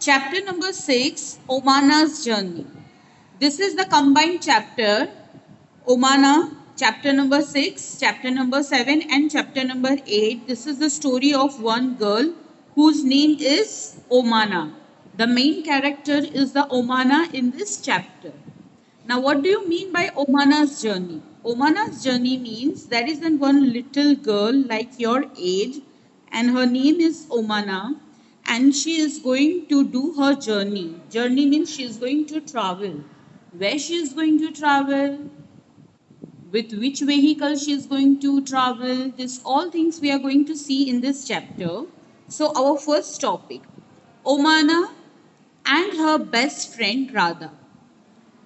Chapter number 6, Omana's Journey. This is the combined chapter, Omana, chapter number 6, chapter number 7, and chapter number 8. This is the story of one girl whose name is Omana. The main character is the Omana in this chapter. Now, what do you mean by Omana's journey? Omana's journey means there is one little girl like your age, and her name is Omana, and she is going to do her journey. Journey means she is going to travel. Where she is going to travel, with which vehicle she is going to travel, this all things we are going to see in this chapter. So, our first topic, Omana and her best friend Radha.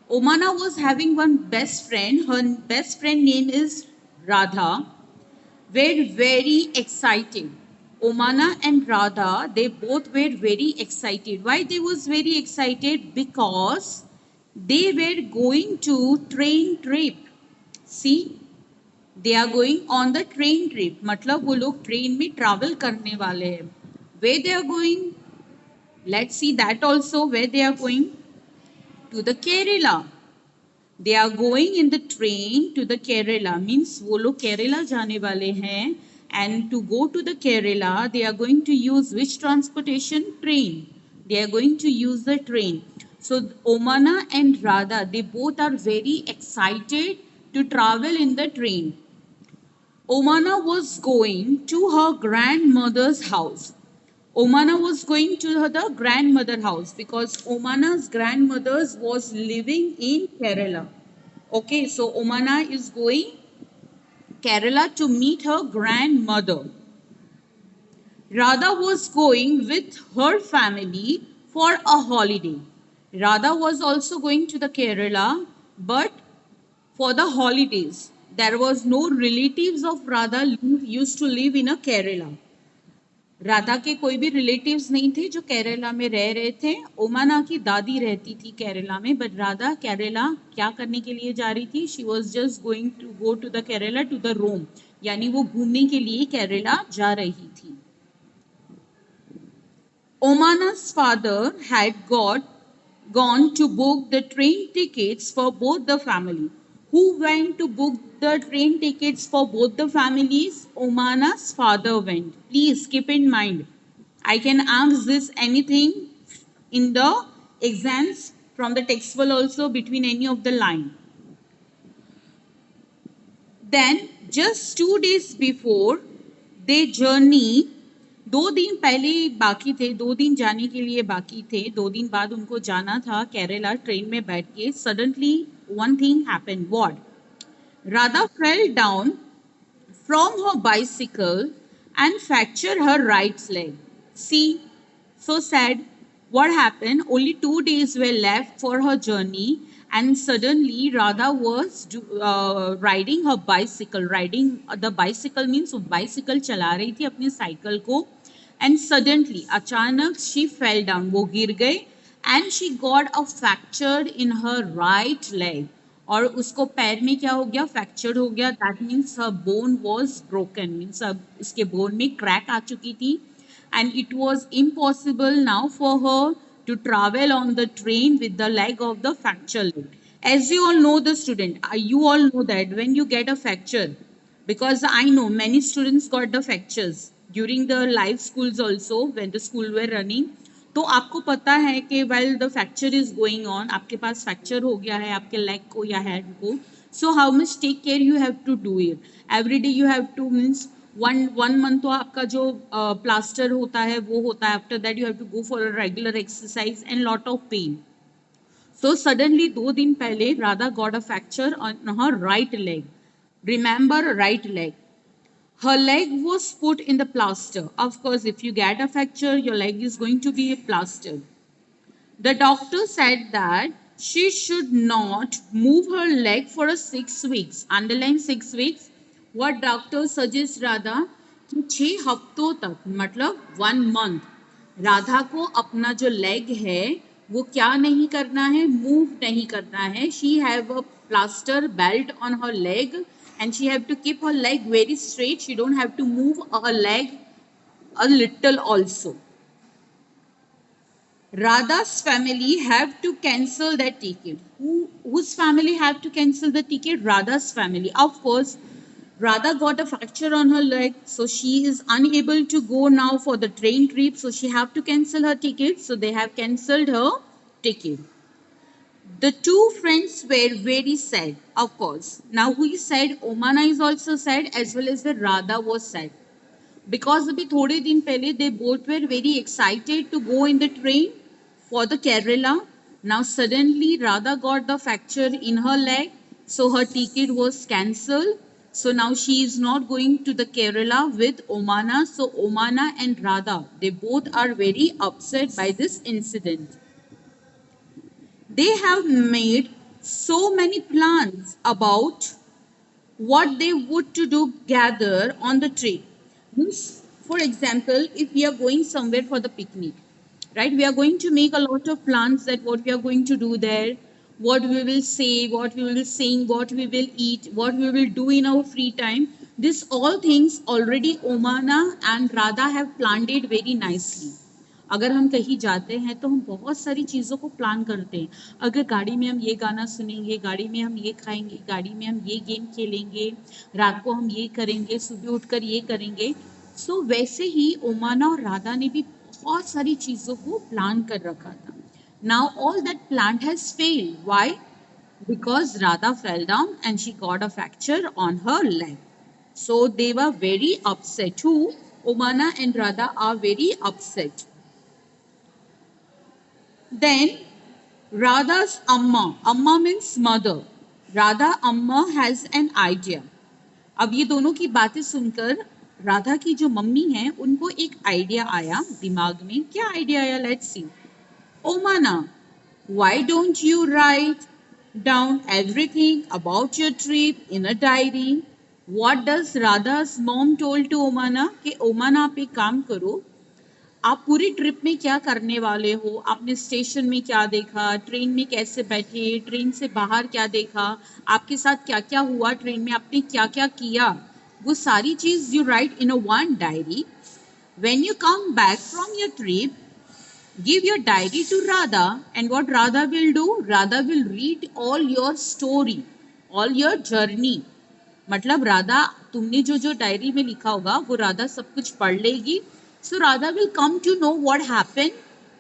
Omana was having one best friend. Her best friend name is Radha. Were very excited. Omana and Radha, they both were very excited. Why they was very excited? Because they were going to train trip. See, they are going on the train trip. मतलब वो लोग train में travel करने वाले हैं. Where they are going? Let's see that also. Where they are going? To the Kerala. They are going in the train to the Kerala. Means वो लोग केरला जाने वाले हैं. And to go to the Kerala, they are going to use which transportation? Train. They are going to use the train. So Omana and Radha, they both are very excited to travel in the train. Omana was going to her grandmother's house. Omana was going to the grandmother house because Omana's grandmother was living in Kerala. Okay, so Omana is going Kerala to meet her grandmother. Radha was going with her family for a holiday. Radha was also going to the Kerala, but for the holidays. There was no relatives of Radha used to live in a Kerala. Radha के कोई भी relatives नहीं थे जो केरला में रह रहे थे. ओमाना की दादी रहती थी केरला में, बट राधा केरला क्या करने के लिए जा रही थी? She was just going to go to the Kerala to the Rome, यानी वो घूमने के लिए केरला जा रही थी. Omana's father had gone to book the train tickets for both the family. Who went to book the train tickets for both the families? Omana's father went. Please keep in mind, I can ask this anything in the exams from the textbook also between any of the line. Then just 2 days before they journey, 2 दिन पहले बाकी थे, 2 दिन जाने के लिए बाकी थे, 2 दिन बाद उनको जाना था केरला ट्रेन में बैठ के. Suddenly one thing happened. What? Radha fell down from her bicycle and fractured her right leg. See, so sad. What happened? Only 2 days were left for her journey, and suddenly Radha was riding her bicycle. Riding the bicycle means वो bicycle चला रही थी अपनी cycle को, and suddenly अचानक she fell down. वो गिर गई and she got a fracture in her right leg. और उसको पैर में क्या हो गया? फ्रैक्चर हो गया. That means her bone was broken. Means अब इसके बोन में क्रैक आ चुकी थी, and it was impossible now for her to travel on the train with the leg of the fracture leg. As you all know, the student, you all know that when you get a fracture, because I know many students got the fractures during the live schools also when the school were running. तो आपको पता है कि well the fracture is going on, आपके पास fracture हो गया है आपके लेग को या हेड को. So how much take care you have to do it every day. You have to means one month तो आपका जो प्लास्टर होता है वो होता है. After that you have to go for a regular exercise and lot of pain. So suddenly 2 दिन पहले Radha got a fracture on her right leg. Remember, right leg. Her leg was put in the plaster. Of course, if you get a fracture, your leg is going to be plastered. The doctor said that she should not move her leg for 6 weeks. Underline 6 weeks. What doctor suggests Radha? कि 6 हफ्तों तक, मतलब 1 month, Radha को अपना जो leg है वो क्या नहीं करना है? मूव नहीं करना है. She have a plaster belt on her leg and she have to keep her leg very straight. She don't have to move her leg a little also. Radha's family have to cancel that ticket. Whose family have to cancel the ticket? Radha's family. Of course, Radha got a fracture on her leg, so she is unable to go now for the train trip. So she have to cancel her ticket. So they have cancelled her ticket. The two friends were very sad, of course. Now who is sad? Omana is also sad, as well as the Radha was sad. Because अभी थोड़े दिन पहले they both were very excited to go in the train for the Kerala. Now suddenly Radha got the fracture in her leg, so her ticket was cancelled. So now she is not going to the Kerala with Omana. So Omana and Radha, they both are very upset by this incident. They have made so many plans about what they would to do gather on the trip. Means, for example, if we are going somewhere for the picnic, right, we are going to make a lot of plans that what we are going to do there, what we will say, what we will sing, what we will eat, what we will do in our free time. This all things already Omana and Radha have planned it very nicely. अगर हम कहीं जाते हैं तो हम बहुत सारी चीज़ों को प्लान करते हैं. अगर गाड़ी में हम ये गाना सुनेंगे, गाड़ी में हम ये खाएंगे, गाड़ी में हम ये गेम खेलेंगे, रात को हम ये करेंगे, सुबह उठकर ये करेंगे. सो वैसे ही ओमाना और राधा ने भी बहुत सारी चीज़ों को प्लान कर रखा था. Now all that plan has failed. Why? Because Radha fell down and she got a fracture on her leg. So they were very upset too. Omana and Radha are very upset. Then Radha's Amma means mother. Radha Amma has an idea. अब ये दोनों की बातें सुनकर राधा की जो mummy है उनको एक आइडिया आया दिमाग में. क्या आइडिया आया? Let's see. Omana, why don't you write down everything about your trip in a diary? What does Radha's mom told to Omana? कि ओमाना आप एक काम करो, आप पूरी ट्रिप में क्या करने वाले हो, आपने स्टेशन में क्या देखा, ट्रेन में कैसे बैठे, ट्रेन से बाहर क्या देखा, आपके साथ क्या क्या हुआ ट्रेन में, आपने क्या क्या किया, वो सारी चीज you right in a one diary. When you come back from your trip, give your diary to Radha, and what Radha will do? Radha will read all your story, all your journey. मतलब राधा तुमने जो जो diary में लिखा होगा वो राधा सब कुछ पढ़ लेगी. So Radha will come to know what happened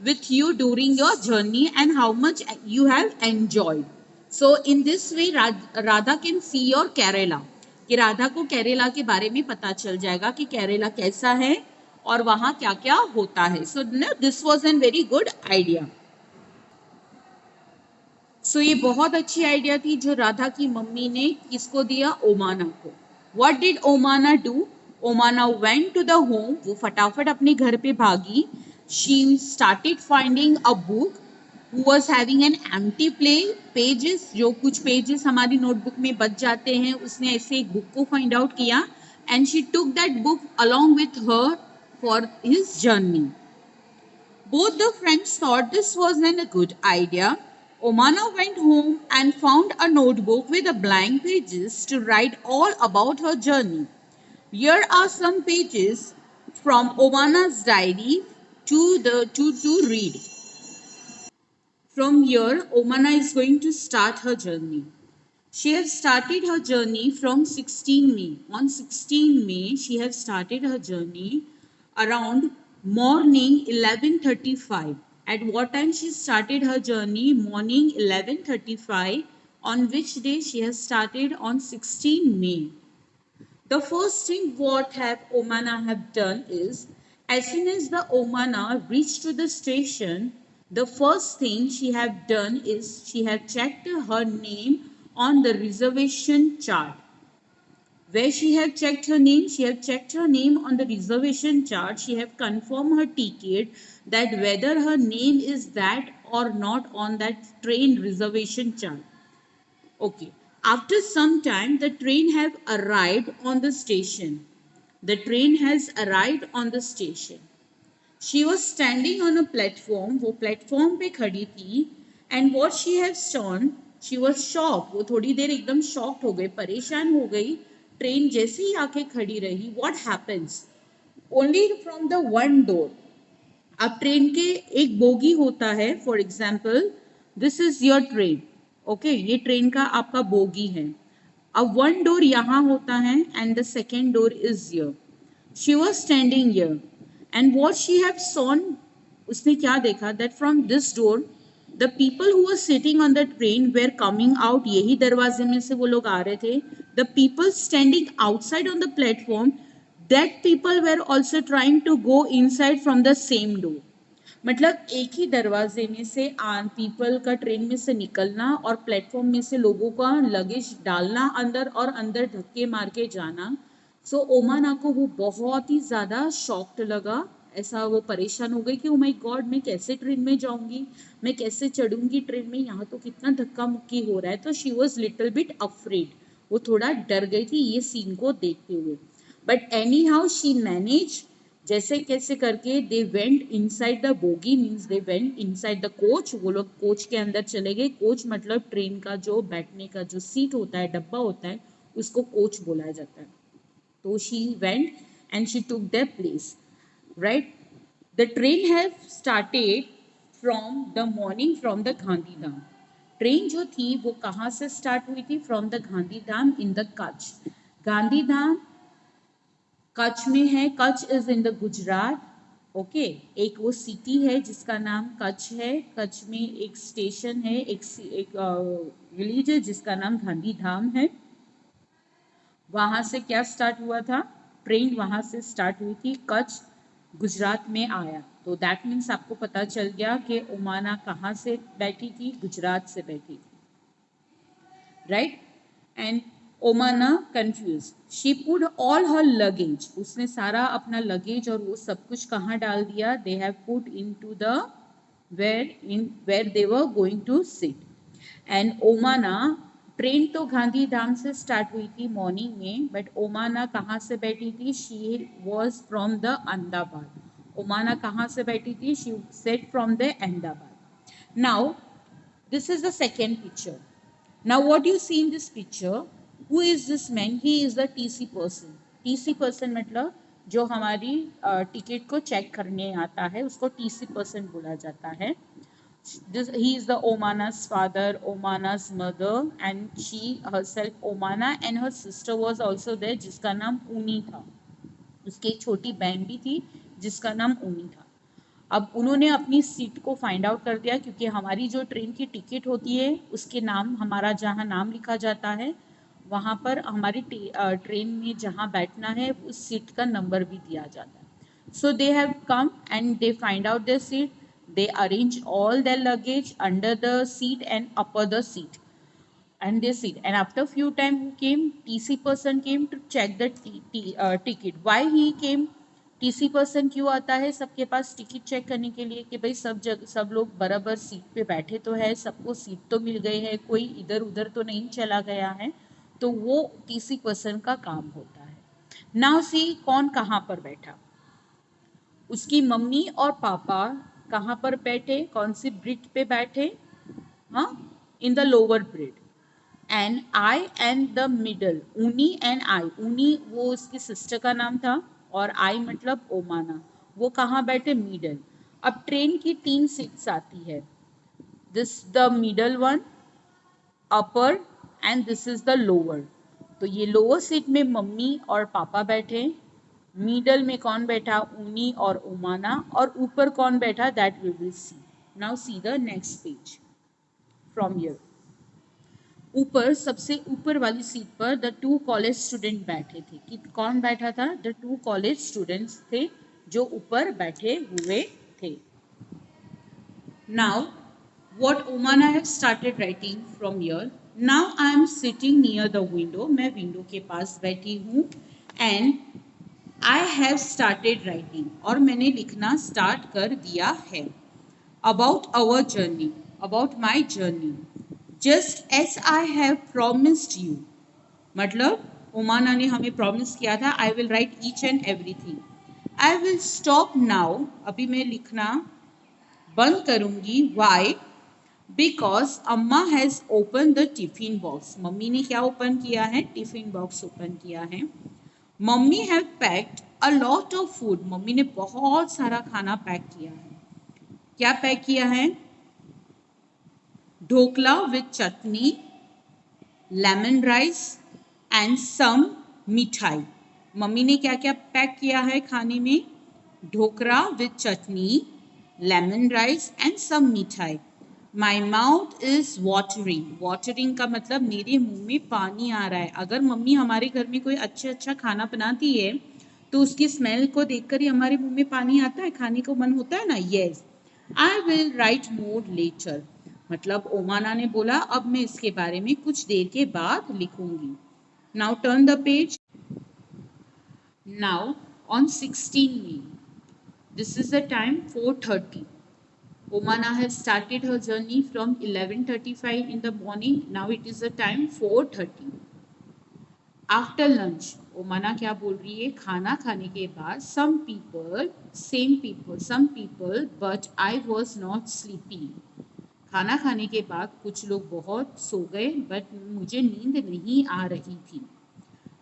with you during your journey and how much you have enjoyed. So in this way Radha can see your Kerala. कि राधा को केरला के बारे में पता चल जाएगा कि केरला कैसा है और वहाँ क्या क्या होता है. So this was a very good idea. सो ये बहुत अच्छी आइडिया थी जो राधा की मम्मी ने किसको दिया? ओमाना को. What did Omana do? Omana went to the home. वो फटाफट अपने घर पे भागी. She started finding a book who was having an empty pages. जो कुछ पेजेस हमारी नोटबुक में बच जाते हैं, उसने ऐसे एक बुक को फाइंड आउट किया and she took that book along with her for his journey. Both the friends thought this was a good idea. Omana went home and found a notebook with a blank pages to write all about her journey. Here are some pages from Omana's diary to read. From here, Omana is going to start her journey. She has started her journey from 16 May. On 16 May, she has started her journey around morning 11:35. At what time she started her journey? Morning 11:35. On which day she has started? On 16 May. The first thing what have Omana have done is, as soon as the Omana reached to the station, the first thing she have done is she have checked her name on the reservation chart. Where she have checked her name? She have checked her name on the reservation chart. She have confirmed her ticket that whether her name is that or not on that train reservation chart. Okay. After some time, the train have arrived on the station. The train has arrived on the station. She was standing on a platform. वो platform पे खड़ी थी. And what she has shown, she was shocked. वो थोड़ी देर एकदम shocked हो गई, परेशान हो गई. ट्रेन जैसे ही आके खड़ी रही, what happens? Only from the one door. अब ट्रेन के एक बोगी होता है, for example this is your train, okay, ये ट्रेन का आपका बोगी है। अब वन डोर यहाँ होता है and the second door is here. She was standing here and what she have sawn, उसने क्या देखा, that from this door the people who were sitting on the train were coming out, यही दरवाजे में से वो लोग आ रहे थे। The people standing outside on the platform, that people were also trying to go inside from the same door. मतलब एक ही दरवाजे में से पीपल का ट्रेन में से निकलना और प्लेटफॉर्म में से लोगों का लगेज डालना अंदर और अंदर धक्के मार के जाना। सो ओमाना को वो बहुत ही ज़्यादा शॉक्ड लगा, ऐसा वो परेशान हो गई कि ओ माय गॉड, मैं कैसे ट्रेन में जाऊंगी, मैं कैसे चढ़ूंगी ट्रेन में, यहाँ तो कितना धक्का मुक्की हो रहा है। तो she was little bit afraid, वो थोड़ा डर गई थी ये सीन को देखते हुए। But any how she manage, जैसे कैसे करके they went inside the bogie, means they went inside the coach, वो लोग कोच के अंदर चले गए। कोच मतलब ट्रेन का जो बैठने का जो सीट होता है, डब्बा होता है, उसको कोच बोला जाता है। तो she went and she took their place, right. The train have started from the morning from the Gandhidham. Train जो थी वो कहाँ से स्टार्ट हुई थी, from the Gandhidham in the Kutch. Gandhidham Kutch में है, Kutch is in the Gujarat, okay. एक वो सिटी है जिसका नाम कच्छ है, कच्छ में एक स्टेशन है, एक विलेज है जिसका नाम गांधीधाम है। वहां से क्या स्टार्ट हुआ था, ट्रेन वहां से स्टार्ट हुई थी, कच्छ गुजरात में आया। तो दैट मीन्स आपको पता चल गया कि ओमाना कहाँ से बैठी थी, गुजरात से बैठी थी, right. And Omana confuse, she put all her luggage, उसने सारा अपना लगेज और वो सब कुछ कहाँ डाल दिया, they have put in to the where they were going to sit. And Omana, train तो गांधीधाम से स्टार्ट हुई थी मॉर्निंग में, बट ओमाना कहाँ से बैठी थी, she was from the Ahmedabad. Omana कहाँ से बैठी थी, she sat from the Ahmedabad. Now this is the second picture. Now what you see in this picture, who is this man, he is the TC person. TC person मतलब जो हमारी ticket को check करने आता है उसको TC person बोला जाता है। He is the Omana's father, Omana's mother, and she herself Omana and her sister was also there जिसका नाम ऊनी था। उसकी एक छोटी बहन भी थी जिसका नाम ऊनी था। अब उन्होंने अपनी सीट को फाइंड आउट कर दिया, क्योंकि हमारी जो ट्रेन की टिकट होती है उसके नाम, हमारा जहाँ नाम लिखा जाता है वहाँ पर हमारी ट्रेन में जहाँ बैठना है उस सीट का नंबर भी दिया जाता है। So they have come and they find out their seat, they arrange all their luggage under the seat and upper the seat, and they sit. And after few time who came, TC person came to check the ticket. Why he came? TC person क्यों आता है सबके पास ticket check करने के लिए, कि भाई सब लोग बराबर सीट पे बैठे तो है, सबको सीट तो मिल गई है, कोई इधर उधर तो नहीं चला गया है। तो वो TC पर्सन का काम होता है। नाउ सी कौन कहाँ पर बैठा, उसकी मम्मी और पापा कहाँ पर बैठे, कौन सी ब्रिज पे बैठे, हाँ, in the lower bridge. And I and the middle, ऊनी एंड आई, ऊनी वो उसकी सिस्टर का नाम था और आई मतलब ओमाना, वो कहाँ बैठे, मिडल। अब ट्रेन की 3 सीट्स आती है, this the middle one, upper and this is the lower. तो ये लोअर सीट में मम्मी और पापा बैठे, मिडल में कौन बैठा, ऊनी और ओमाना, और ऊपर कौन बैठा, that we will see. Now see the next page from here. ऊपर सबसे ऊपर वाली सीट पर द 2 कॉलेज स्टूडेंट बैठे थे। कि कौन बैठा था, द 2 कॉलेज स्टूडेंट्स थे जो ऊपर बैठे हुए थे। Now what Omana have started writing from here. Now I am sitting near the window. मैं विंडो के पास बैठी हूँ and I have started writing, और मैंने लिखना स्टार्ट कर दिया है। About our journey, about my journey, just as I have promised you. मतलब ओमाना ने हमें प्रॉमिस किया था, I will write each and everything. I will stop now. अभी मैं लिखना बंद करूंगी। Why? Because अम्मा has open the tiffin box. Mummy ने क्या ओपन किया है, टिफिन बॉक्स ओपन किया है। Mummy have packed a lot of food. Mummy ने बहुत सारा खाना पैक किया है। क्या पैक किया है? Dhokla with chutney, lemon rice and some mithai. Mummy ने क्या क्या पैक किया है खाने में? Dhokla with chutney, lemon rice and some mithai. My mouth is watering. Watering का मतलब मेरे मुंह में पानी आ रहा है। अगर मम्मी हमारे घर में कोई अच्छा खाना बनाती है तो उसकी स्मेल को देखकर ही हमारे मुंह में पानी आता है, खाने को मन होता है ना। Yes, I will write more later. मतलब ओमाना ने बोला अब मैं इसके बारे में कुछ देर के बाद लिखूंगी। Now turn the page. Now on 16 May, this is the time 4:30. Omana has started her journey from 11:35 in the morning. Now it is the time 4:30. After lunch, ओमाना क्या बोल रही है? खाना खाने के बाद some people, but I was not sleepy. खाना खाने के बाद कुछ लोग बहुत सो गए, बट मुझे नींद नहीं आ रही थी।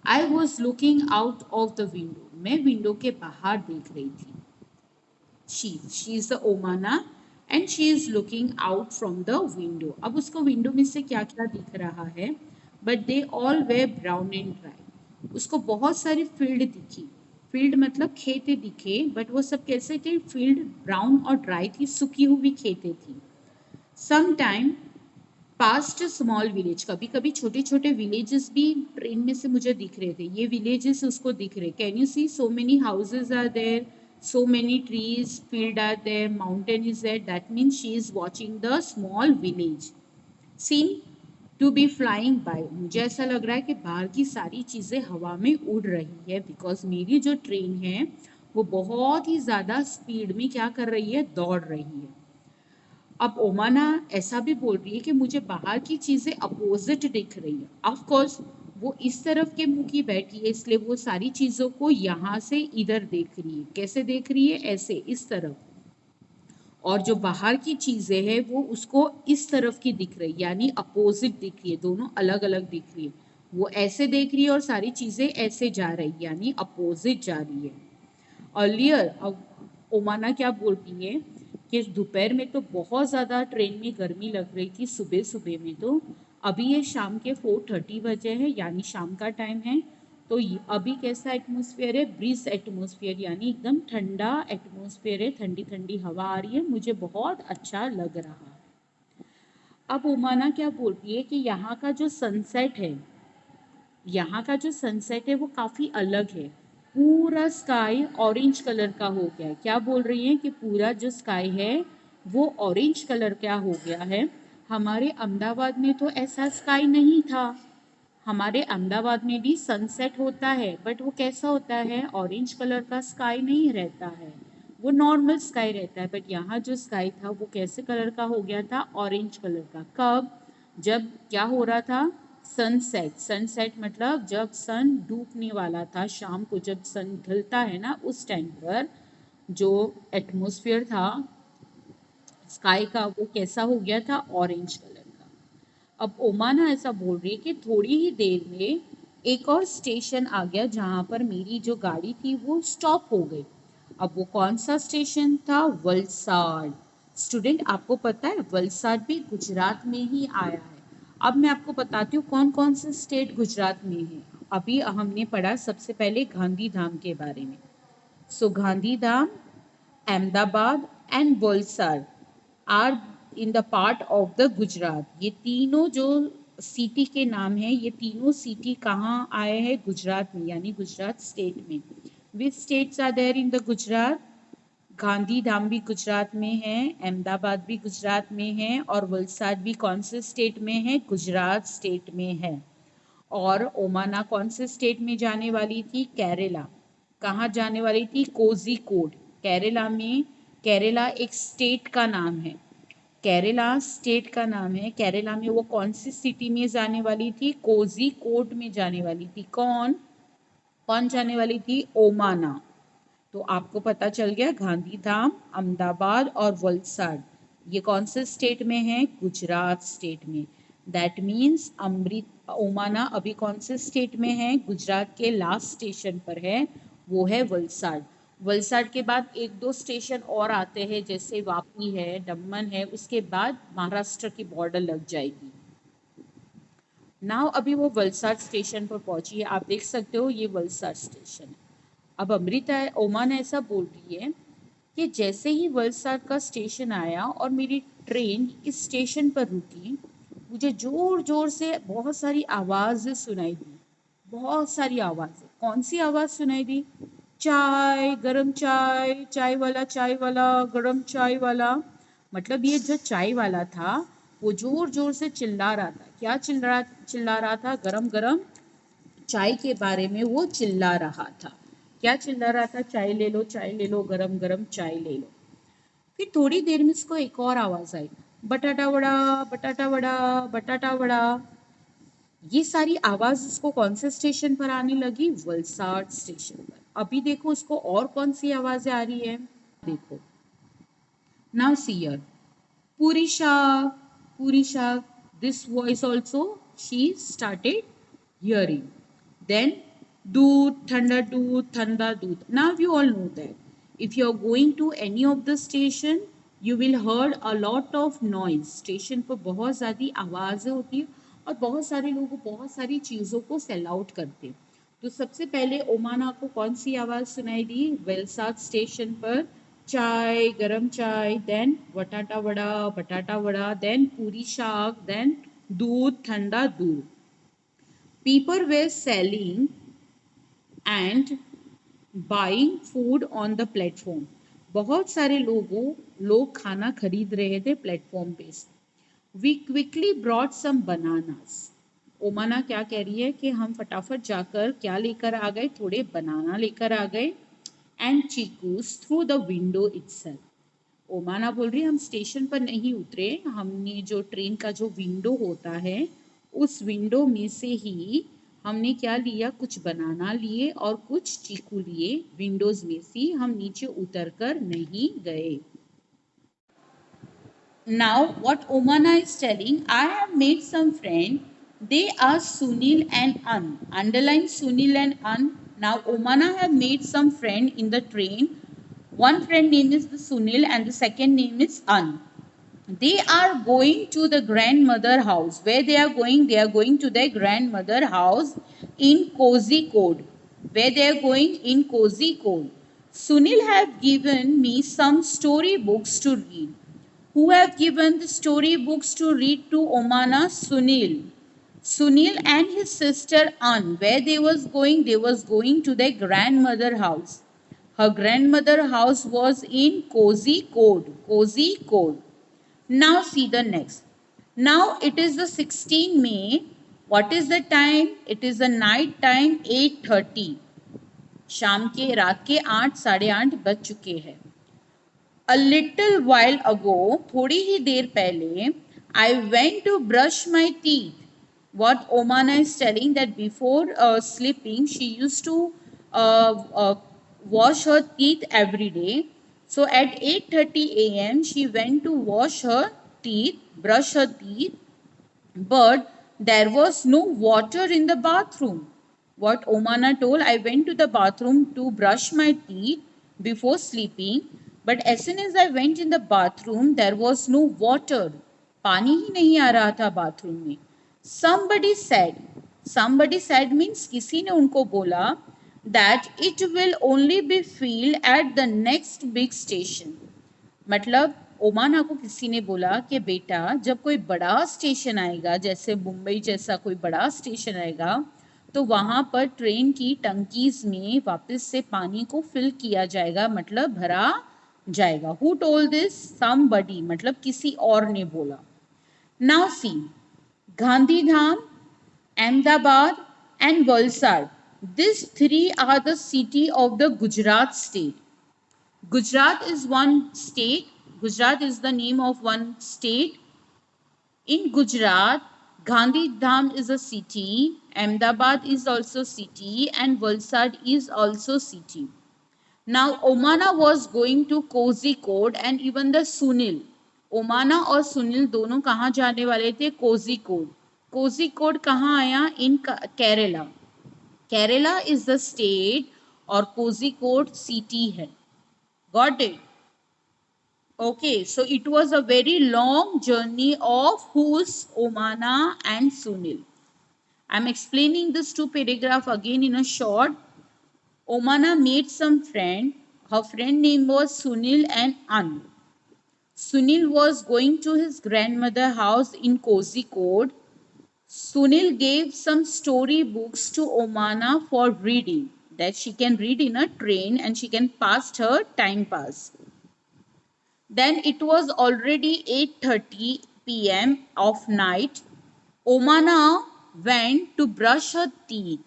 I was looking out of the window. मैं विंडो के बाहर देख रही थी। She is the Omana and she is looking out from the window. अब उसको विंडो में से क्या क्या दिख रहा है? But they all were brown and dry. उसको बहुत सारी फील्ड दिखी। फील्ड मतलब खेतें दिखे, बट वो सब कैसे थे? फील्ड ब्राउन और ड्राई थी, सूखी हुई खेतें थी। Some time past small village, कभी कभी छोटे छोटे विलेजेस भी ट्रेन में से मुझे दिख रहे थे। ये विलेजेस उसको दिख रहे। Can you see so many houses are there, so many trees, field are there, mountain is there. That means she is watching the small village. Seem to be flying by. मुझे ऐसा लग रहा है कि बाहर की सारी चीज़ें हवा में उड़ रही है, बिकॉज मेरी जो ट्रेन है वो बहुत ही ज़्यादा स्पीड में क्या कर रही है? दौड़ रही है। अब ओमाना ऐसा भी बोल रही है कि मुझे बाहर की चीज़ें अपोजिट दिख रही है। ऑफ कोर्स वो इस तरफ के मुंह की बैठी है, इसलिए वो सारी चीज़ों को यहाँ से इधर देख रही है। कैसे देख रही है? ऐसे, इस तरफ। और जो बाहर की चीज़ें हैं वो उसको इस तरफ की दिख रही है, यानी अपोजिट दिख रही है, दोनों अलग अलग दिख रही है। वो ऐसे देख रही है और सारी चीज़ें ऐसे जा रही है, यानी अपोजिट जा रही है। अर्लियर, अब ओमाना क्या बोलती है कि दोपहर में तो बहुत ज़्यादा ट्रेन में गर्मी लग रही थी, सुबह सुबह में। तो अभी ये शाम के 4:30 बजे हैं, यानी शाम का टाइम है। तो अभी कैसा एटमॉस्फेयर है? ब्रीज एटमॉस्फेयर, यानी एकदम ठंडा एटमॉस्फेयर है, ठंडी ठंडी हवा आ रही है, मुझे बहुत अच्छा लग रहा है। अब ओमाना क्या बोलती है कि यहाँ का जो सनसेट है, यहाँ का जो सनसेट है वो काफ़ी अलग है। पूरा स्काई ऑरेंज कलर का हो गया है। क्या बोल रही है? कि पूरा जो स्काई है वो ऑरेंज कलर का हो गया है। हमारे अहमदाबाद में तो ऐसा स्काई नहीं था। हमारे अहमदाबाद में भी सनसेट होता है, बट वो कैसा होता है? ऑरेंज कलर का स्काई नहीं रहता है, वो नॉर्मल स्काई रहता है। बट यहाँ जो स्काई था वो कैसे कलर का हो गया था? ऑरेंज कलर का। कब? जब क्या हो रहा था? सनसेट। सनसेट मतलब जब सन डूबने वाला था, शाम को जब सन ढलता है ना, उस टाइम पर जो एटमॉस्फेयर था स्काई का वो कैसा हो गया था? ऑरेंज कलर का। अब ओमाना ऐसा बोल रही है कि थोड़ी ही देर में एक और स्टेशन आ गया जहाँ पर मेरी जो गाड़ी थी वो स्टॉप हो गई। अब वो कौन सा स्टेशन था? वलसाड। स्टूडेंट, आपको पता है वलसाड भी गुजरात में ही आया है। अब मैं आपको बताती हूँ कौन कौन से स्टेट गुजरात में है। अभी हमने पढ़ा सबसे पहले गांधीधाम के बारे में। So Gandhidham, Ahmedabad and Valsad are in the part of the Gujarat. ये तीनों जो सिटी के नाम है, ये तीनों सिटी कहाँ आए हैं? गुजरात में, यानी गुजरात स्टेट में। Which states are there in the Gujarat? Gandhidham भी गुजरात में है, अहमदाबाद भी गुजरात में है, और वलसाड भी कौन से स्टेट में है? गुजरात स्टेट में है। और ओमाना कौन से स्टेट में जाने वाली थी? केरला। कहाँ जाने वाली थी? कोझिकोड, केरला में। केरला एक स्टेट का नाम है, केरला स्टेट का नाम है। केरला में वो कौन सी सिटी में जाने वाली थी? कोझिकोड में जाने वाली थी। कौन कौन जाने वाली थी? ओमाना। तो आपको पता चल गया गांधीधाम, अहमदाबाद और वलसाड ये कौन से स्टेट में है? गुजरात स्टेट में। दैट मीन्स ओमाना अभी कौन से स्टेट में है? गुजरात के लास्ट स्टेशन पर है, वो है वलसाड। वलसाड के बाद एक दो स्टेशन और आते हैं, जैसे वापी है, दमन है, उसके बाद महाराष्ट्र की बॉर्डर लग जाएगी। नाउ अभी वो वलसाड स्टेशन पर पहुंची है, आप देख सकते हो ये वलसाड स्टेशन है। अब अमृता ओमान ऐसा बोल रही है कि जैसे ही वलसाड का स्टेशन आया और मेरी ट्रेन इस स्टेशन पर रुकी, मुझे जोर जोर से बहुत सारी आवाज़ें सुनाई दी। बहुत सारी आवाज़ें। कौन सी आवाज़ सुनाई दी? चाय, गरम चाय, चाय वाला, गरम चाय वाला। मतलब ये जो चाय वाला था वो जोर जोर से चिल्ला रहा था। क्या चिल्ला रहा था? गरम गरम चाय के बारे में वो चिल्ला रहा था। क्या चिल्ला रहा था? चाय ले लो, गरम गरम चाय ले लो। फिर थोड़ी देर में इसको एक और आवाज आई, बटाटा वड़ा, बटाटा वड़ा, बटाटा वड़ा। ये सारी आवाज उसको कौन से स्टेशन पर आने लगी? वलसाड स्टेशन पर। अभी देखो उसको और कौन सी आवाजें आ रही है, देखो। नाउ सी हियर, पूरी शाक, पूरी शाक. This voice also she started hearing. Then दूध, ठंडा दूध. Now you all know that if you are going to any of the station, you will heard a lot of noise. Station पर बहुत ज़्यादा आवाज़ें होती है और बहुत सारे लोग बहुत सारी चीज़ों को सेल आउट करते हैं। तो सबसे पहले ओमाना को कौन सी आवाज़ सुनाई दी? वेलसाड स्टेशन पर चाय, गरम चाय, देन बटाटा वड़ा, देन पूरी शाक, देन दूध, ठंडा दूध. People were selling and buying food on the platform. बहुत सारे लोग खाना खरीद रहे थे प्लेटफॉर्म पे से. We quickly brought some bananas. ओमाना क्या कह रही है कि हम फटाफट जाकर क्या लेकर आ गए? थोड़े बनाना लेकर आ गए. And chikoos through the window itself. Omana बोल रही है हम स्टेशन पर नहीं उतरे, हमने जो ट्रेन का जो विंडो होता है उस विंडो में से ही हमने क्या लिया? कुछ बनाना लिए और कुछ चीकू लिए. विंडोज में से हम नीचे उतर कर नहीं गए. Now what Omana is telling, I have made some friend. They are Sunil and An. Underline Sunil and An. Now Omana have made some friend in the train. One friend name is the Sunil and the second name is An. They are going to the grandmother house. Where they are going? They are going to their grandmother house in Kozhikode. Where they are going? In Kozhikode. Sunil have given me some story books to read. Who have given the story books to read to Omana? Sunil. Sunil and his sister An. Where they was going? They was going to their grandmother house. Her grandmother house was in Kozhikode. Kozhikode. Now see the next. Now it is the 16 May. What is the time? It is the night time 8:30. शाम के रात के 8 साढ़े 8 बज चुके हैं. A little while ago, थोड़ी ही देर पहले, I went to brush my teeth. What Omana is telling that before sleeping, she used to wash her teeth every day. So at 8:30 a.m. she went to wash her teeth, brush her teeth, but there was no water in the bathroom. What Omana told, I went to the bathroom to brush my teeth before sleeping, but as soon as I went in the bathroom, there was no water. पानी ही नहीं आ रहा था bathroom में. Somebody said means किसी ने उनको बोला that it will only be filled at the next big station. मतलब ओमाना को किसी ने बोला कि बेटा जब कोई बड़ा स्टेशन आएगा, जैसे मुंबई जैसा कोई बड़ा स्टेशन आएगा, तो वहाँ पर ट्रेन की टंकीज में वापस से पानी को फिल किया जाएगा, मतलब भरा जाएगा. Who told this? Somebody, मतलब किसी और ने बोला. Now see, Gandhidham, Ahmedabad and Valsad. These three are the city of the Gujarat state. Gujarat is one state. Gujarat is the name of one state. In Gujarat, Gandhidham is a city, Ahmedabad is also city, and Valsad is also city. Now Omana was going to Kozhikode and even the Sunil. ओमाना और सुनील दोनों कहाँ जाने वाले थे? कोझिकोड. कोझिकोड कहाँ आया? इन Kerala. Kerala is the state और Kozhikode city है. Got it? Okay, so it was a very long journey of who's Omana and Sunil. I'm explaining this two paragraph again in a short. Omana made some friend. Her friend name was Sunil and Anu. Sunil was going to his grandmother house in Kozhikode. Sunil gave some story books to Omana for reading, that she can read in a train and she can pass her time pass. Then it was already 8:30 p.m. of night. Omana went to brush her teeth.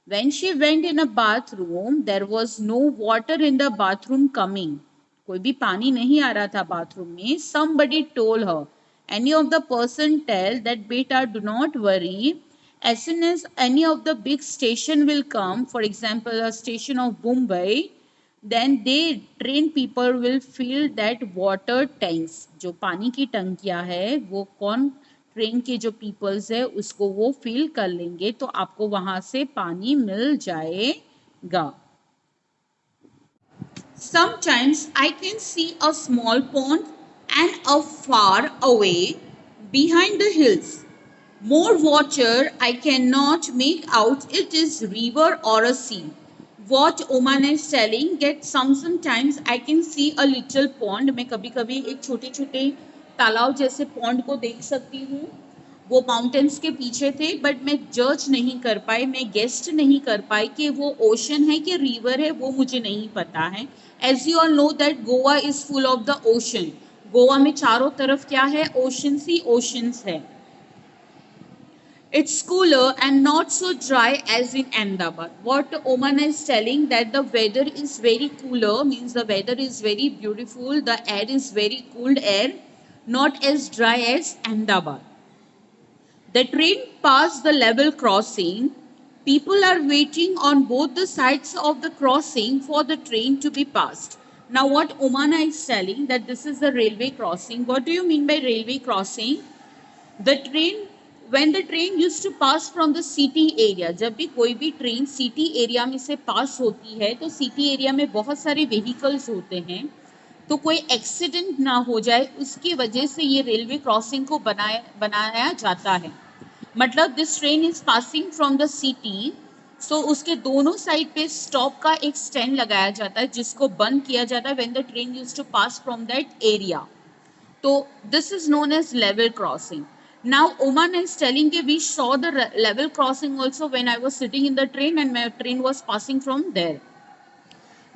When she went in a bathroom, there was no water in the bathroom coming. कोई भी पानी नहीं आ रहा था bathroom में. Somebody told her, any of the person tell that beta do not worry. As soon as any of the big station will come, for example a station of Mumbai, then they train people will fill that water tanks. जो पानी की टंकियां है वो कौन train के जो peoples है उसको वो फिल कर लेंगे तो आपको वहां से पानी मिल जाएगा. Sometimes I can see a small pond and a far away behind the hills. More water I cannot make out it is river or a sea. What Oman is telling that sometimes I can see a little pond. मैं कभी कभी एक छोटे छोटे तालाब जैसे pond को देख सकती हूँ. वो माउंटेन्स के पीछे थे बट मैं जज नहीं कर पाई, मैं गेस्ट नहीं कर पाई कि वो ओशन है कि रिवर है, वो मुझे नहीं पता है. As you all know that Goa is full of the ocean. Goa में चारों तरफ क्या है? ओशंस ही ओशंस है. It's cooler and not so dry as in Ahmedabad. What Oman is telling that the weather is very cooler, means the weather is very beautiful, the air is very cooled air, not as dry as Ahmedabad. The train passed the level crossing. People are waiting on both the sides of the crossing for the train to be passed. Now what Omana is telling that this is the railway crossing. What do you mean by railway crossing? The train, when the train used to pass from the city area, जब भी कोई भी train city area में से पास होती है तो city area में बहुत सारे व्हीकल्स होते हैं, तो कोई एक्सीडेंट ना हो जाए उसकी वजह से ये रेलवे क्रॉसिंग को बनाया जाता है. मतलब this train is passing from the city, so उसके दोनों साइड पे स्टॉप का एक स्टैंड लगाया जाता है जिसको बंद किया जाता है when the train used to pass from that area. तो this is known as level crossing. Now Oman is telling that we saw the level crossing also when I was sitting in the train and my train was passing from there.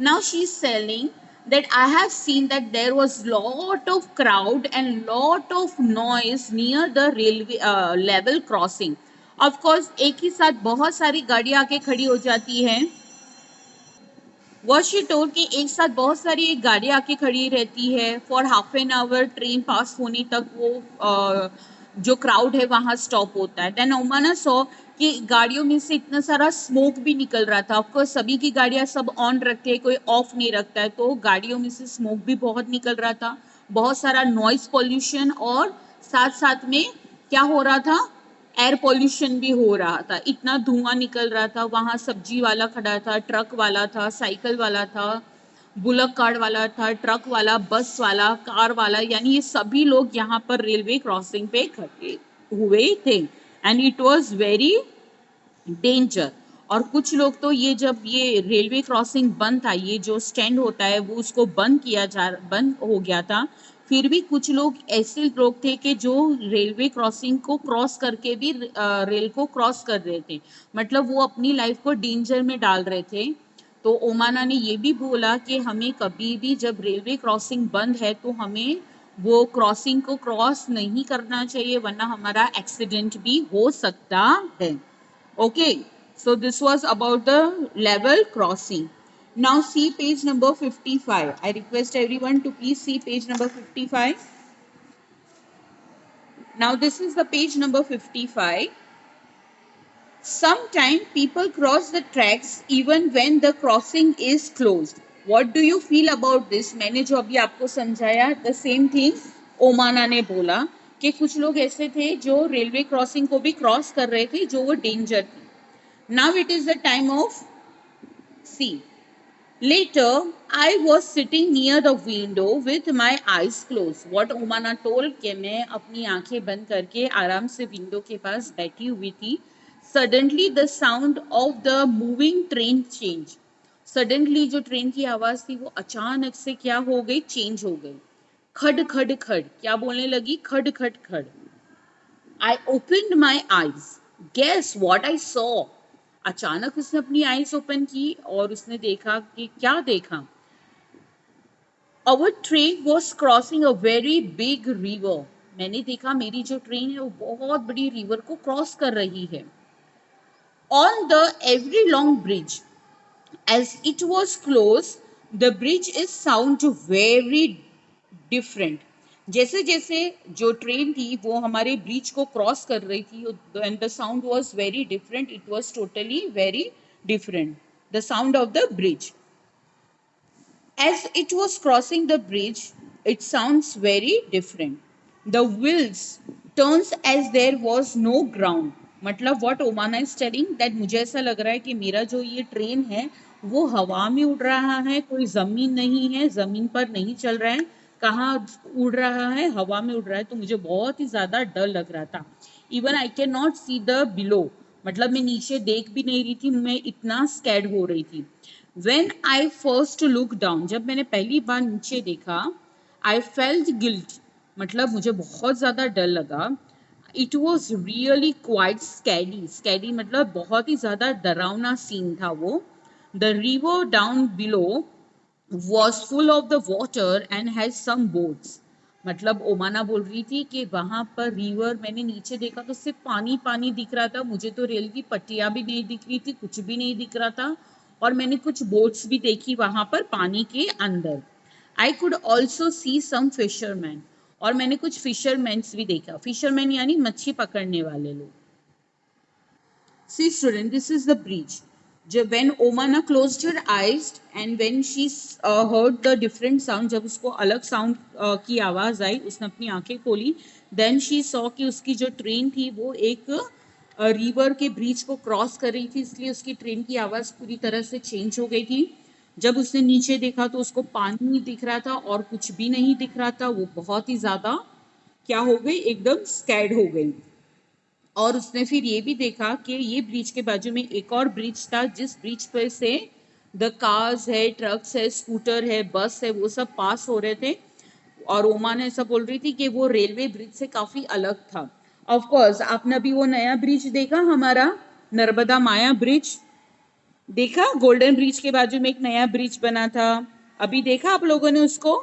Now she is telling that I have seen that there was lot of crowd and lot of noise near the railway level crossing. Of course एक ही साथ बहुत सारी गाड़ियां आके खड़ी हो जाती हैं. What she told कि एक साथ बहुत सारी गाड़ियां आके खड़ी रहती है for half an hour train pass होने तक वो जो क्राउड है वहां स्टॉप होता है. देन ओमाना सॉ कि गाड़ियों में से इतना सारा स्मोक भी निकल रहा था. ऑफकोर्स सभी की गाड़ियां सब ऑन रखते हैं, कोई ऑफ नहीं रखता है, तो गाड़ियों में से स्मोक भी बहुत निकल रहा था, बहुत सारा नॉइज पॉल्यूशन और साथ साथ में क्या हो रहा था? एयर पॉल्यूशन भी हो रहा था. इतना धुआं निकल रहा था. वहां सब्जी वाला खड़ा था, ट्रक वाला था, साइकिल वाला था, बुलक कार्ड वाला था, ट्रक वाला, बस वाला, कार वाला, यानी ये सभी लोग यहाँ पर रेलवे क्रॉसिंग पे खड़े हुए थे and it was very danger. और कुछ लोग तो ये जब ये रेलवे क्रॉसिंग बंद था, ये जो स्टैंड होता है वो उसको बंद हो गया था, फिर भी कुछ लोग ऐसे लोग थे कि जो रेलवे क्रॉसिंग को क्रॉस करके भी रेल को क्रॉस कर रहे थे, मतलब वो अपनी लाइफ को डेंजर में डाल रहे थे. तो ओमाना ने ये भी बोला कि हमें कभी भी जब रेलवे क्रॉसिंग बंद है तो हमें वो क्रॉसिंग को क्रॉस नहीं करना चाहिए वरना हमारा एक्सीडेंट भी हो सकता है. Okay, so this was about the level crossing. Now see page number 55. I request everyone to please see page number 55. Now this is the page number 55. Sometimes people cross the tracks even when the crossing is closed. What do you feel about this? मैंने जो अभी आपको समझाया, the same thing ओमाना ने बोला कि कुछ लोग ऐसे थे जो रेलवे क्रॉसिंग को भी क्रॉस कर रहे थे जो वो डेंजर थी. Now it is the time of C. Later, I was sitting near the window with my eyes closed. What Omana told कि मैं अपनी आंखें बंद करके आराम से विंडो के पास बैठी हुई थी. Suddenly, the sound of the moving train changed. Suddenly, जो ट्रेन की आवाज थी वो अचानक से क्या हो गई? चेंज हो गई. खड खड खड. क्या बोलने लगी? खड खड खड. I opened my eyes. Guess what I saw? अचानक उसने अपनी आईज ओपन की और उसने देखा कि क्या देखा? Our train was crossing a very big river. मैंने देखा मेरी जो ट्रेन है वो बहुत बड़ी रिवर को क्रॉस कर रही है. On the every long bridge, as it was close, the bridge is sound very different. जैसे जैसे जो ट्रेन थी वो हमारे ब्रिज को क्रॉस कर रही थी and the sound was very different. It was totally very different. The sound of the bridge. As it was crossing the bridge, it sounds very different. The wheels turns as there was no ground. मतलब what Omana is telling that मुझे ऐसा लग रहा है कि मेरा जो ये ट्रेन है वो हवा में उड़ रहा है, कोई जमीन नहीं है, जमीन पर नहीं चल रहा है. कहाँ उड़ रहा है? हवा में उड़ रहा है. तो मुझे बहुत ही ज्यादा डर लग रहा था. Even I can not see the below. मतलब मैं नीचे देख भी नहीं रही थी, मैं इतना स्कैर्ड हो रही थी. When I first looked down, जब मैंने पहली बार नीचे देखा, I felt guilt. मतलब मुझे बहुत ज्यादा डर लगा. It was really quite scary. Scary मतलब बहुत ही ज्यादा डरावना सीन था वो. The river down below was full of the water and had some boats. मतलब ओमाना बोल रही थी कि वहां पर रिवर मैंने नीचे देखा तो सिर्फ पानी पानी दिख रहा था. मुझे तो रेल की पट्टियां भी नहीं दिख रही थी, कुछ भी नहीं दिख रहा था. और मैंने कुछ बोट्स भी देखी वहां पर पानी के अंदर. I could also see some fisherman. और मैंने कुछ फिशरमैन भी देखा. फिशरमैन यानी मच्छी पकड़ने वाले लोग. See student, this is the bridge. When Omana closed her eyes and when she heard the different sound, जब उसको अलग sound की आवाज आई, उसने अपनी आंखें खोली. Then she saw कि उसकी जो ट्रेन थी वो एक रिवर के ब्रिज को क्रॉस कर रही थी, इसलिए उसकी ट्रेन की आवाज पूरी तरह से चेंज हो गई थी. जब उसने नीचे देखा तो उसको पानी नहीं दिख रहा था और कुछ भी नहीं दिख रहा था. वो बहुत ही ज्यादा क्या हो गई? एकदम स्कैर्ड हो गई. और उसने फिर ये भी देखा कि ये ब्रिज के बाजू में एक और ब्रिज था, जिस ब्रिज पर से द कार्स है, ट्रक्स है, स्कूटर है, बस है, वो सब पास हो रहे थे. और ओमान ऐसा बोल रही थी कि वो रेलवे ब्रिज से काफी अलग था. ऑफ कोर्स आपने अभी वो नया ब्रिज देखा, हमारा नर्मदा माया ब्रिज देखा. गोल्डन ब्रिज के बाजू में एक नया ब्रिज बना था. अभी देखा आप लोगों ने उसको?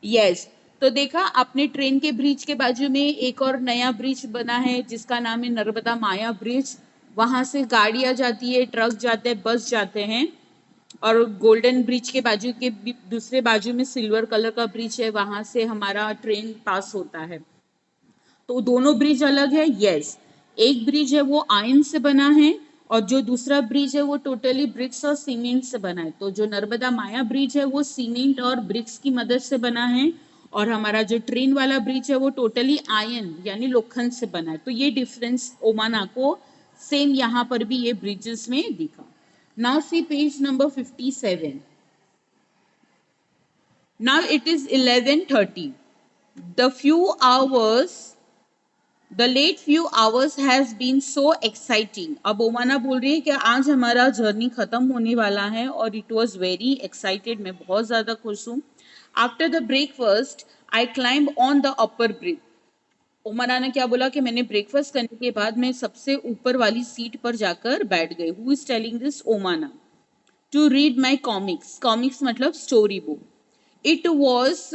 यस. तो देखा आपने ट्रेन के ब्रिज के बाजू में एक और नया ब्रिज बना है जिसका नाम है नर्मदा माया ब्रिज. वहां से गाड़ियां जाती है, ट्रक जाते हैं, बस जाते हैं. और गोल्डन ब्रिज के बाजू के दूसरे बाजू में सिल्वर कलर का ब्रिज है, वहां से हमारा ट्रेन पास होता है. तो दोनों ब्रिज अलग है. यस. एक ब्रिज है वो आयरन से बना है और जो दूसरा ब्रिज है वो टोटली ब्रिक्स और सीमेंट से बना है. तो जो नर्मदा माया ब्रिज है वो सीमेंट और ब्रिक्स की मदद से बना है और हमारा जो ट्रेन वाला ब्रिज है वो टोटली आयरन यानी लोखंड से बना है. तो ये डिफरेंस ओमाना को सेम यहाँ पर भी ये ब्रिजेस में दिखा. Now see page number 57. Now it is 11:30. The few hours The late few hours has been so exciting. अब ओमाना बोल रही है कि आज हमारा जर्नी खत्म होने वाला है और it was very excited. मैं बहुत ज्यादा खुश हूँ. After the breakfast, I climbed on the upper bridge. ओमाना ने क्या बोला कि मैंने ब्रेकफास्ट करने के बाद मैं सबसे ऊपर वाली सीट पर जाकर बैठ गई. Who is telling this? ओमाना. To read my comics. Comics मतलब story book. It was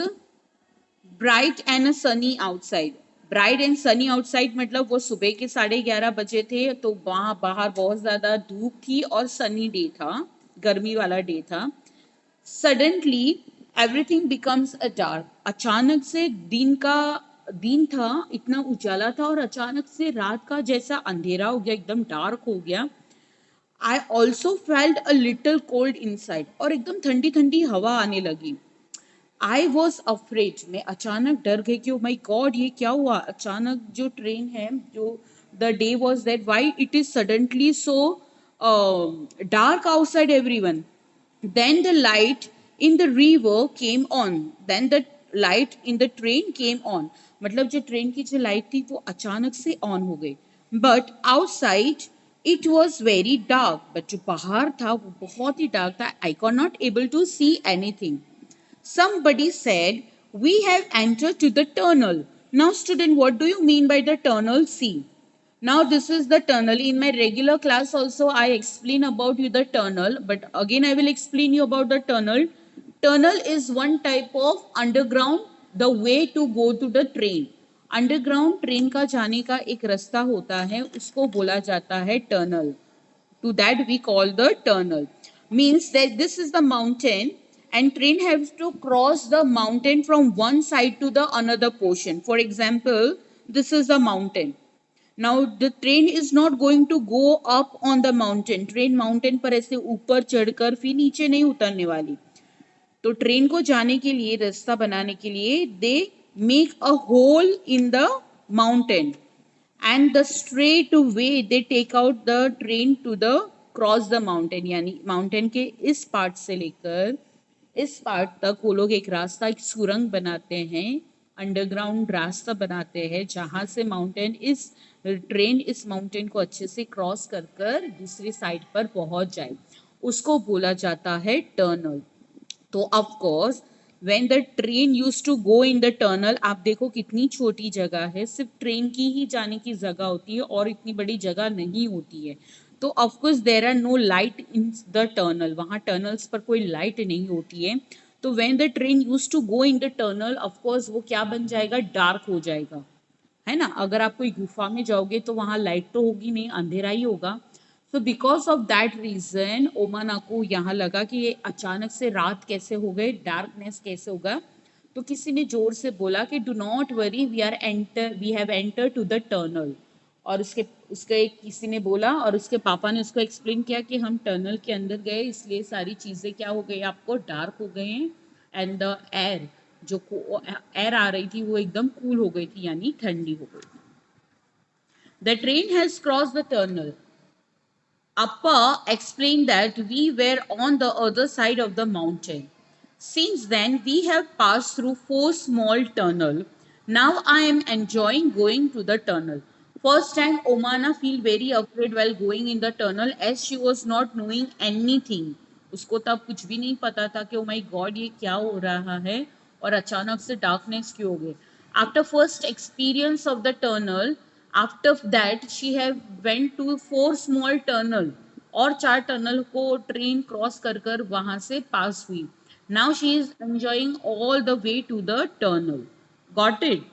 bright and sunny outside. Bright and Sunny outside मतलब वो सुबह के 11:30 बजे थे तो वहां बाहर बहुत ज्यादा धूप थी और सनी डे था, गर्मी वाला डे था. Suddenly everything becomes a dark. अचानक से दिन था, इतना उजाला था और अचानक से रात का जैसा अंधेरा हो गया, एकदम डार्क हो गया. I also felt a little cold inside. और एकदम ठंडी ठंडी हवा आने लगी. I was afraid. मैं अचानक डर गई कि माई गॉड ये क्या हुआ. अचानक जो ट्रेन है, जो the day was that why it is suddenly so dark outside everyone. Then the light in the river came on. Then the light in the train came on. मतलब जो ट्रेन की जो लाइट थी वो अचानक से ऑन हो गई. But outside it was very dark. But जो बाहर था वो बहुत ही डार्क था. I could not able to see anything. Somebody said, "We have entered to the tunnel." Now, student, what do you mean by the tunnel? See. Now this is the tunnel. In my regular class also I explain about you the tunnel, but again I will explain you about the tunnel. Tunnel is one type of underground, the way to go to the train. Underground train का जाने का एक रास्ता होता है, उसको बोला जाता है tunnel. To that we call the tunnel. Means that this is the mountain and train has to cross the mountain from one side to the another portion. For example, this is the mountain. Now the train is not going to go up on the mountain. Train mountain पर ऐसे ऊपर चढ़कर फिर नीचे नहीं उतरने वाली. तो ट्रेन को जाने के लिए रास्ता बनाने के लिए they make a hole in the mountain and the straight way they take out the train to the cross the mountain. यानी माउंटेन के इस पार्ट से लेकर इस पार्ट तक वो लोग एक रास्ता, एक सुरंग बनाते हैं, अंडरग्राउंड रास्ता बनाते हैं जहां से माउंटेन इस ट्रेन इस माउंटेन को अच्छे से क्रॉस कर कर दूसरी साइड पर पहुंच जाए. उसको बोला जाता है टनल. तो of course when the train use to go in the tunnel, आप देखो कितनी छोटी जगह है, सिर्फ ट्रेन की ही जाने की जगह होती है और इतनी बड़ी जगह नहीं होती है. तो of course there are no light in the tunnel, वहाँ टनल्स पर कोई लाइट नहीं होती है. तो when the train use to go in the tunnel, of course वो क्या बन जाएगा, डार्क हो जाएगा, है ना. अगर आप कोई गुफा में जाओगे तो वहां लाइट तो होगी नहीं, अंधेरा ही होगा. So because of that reason Omana को यहाँ लगा कि ये अचानक से रात कैसे हो गए, डार्कनेस कैसे होगा. तो किसी ने जोर से बोला कि do not worry, we have enter to the tunnel. और उसके उसके किसी ने बोला और उसके पापा ने उसको एक्सप्लेन किया कि हम टनल के अंदर गए इसलिए सारी चीज़ें क्या हो गई, आपको डार्क हो गए हैं. एंड द एयर, जो एयर आ रही थी वो एकदम कूल हो गई थी, यानी ठंडी हो गई थी. The train has cross the tunnel. Appa explained that we were on the other side of the mountain. Since then, we have passed through 4 small tunnels. Now I am enjoying going to the tunnel. First time, Omana feel very afraid while going in the tunnel as she was not knowing anything. उसको तब कुछ भी नहीं पता था कि oh my God ये क्या हो रहा है और अचानक से डार्कनेस क्यों हो गई. After first experience of the tunnel, after that she have went to 4 small tunnel, और 4 टनल को ट्रेन क्रॉस कर कर वहां से पास हुई. Now she is enjoying all the way to the tunnel. Got it.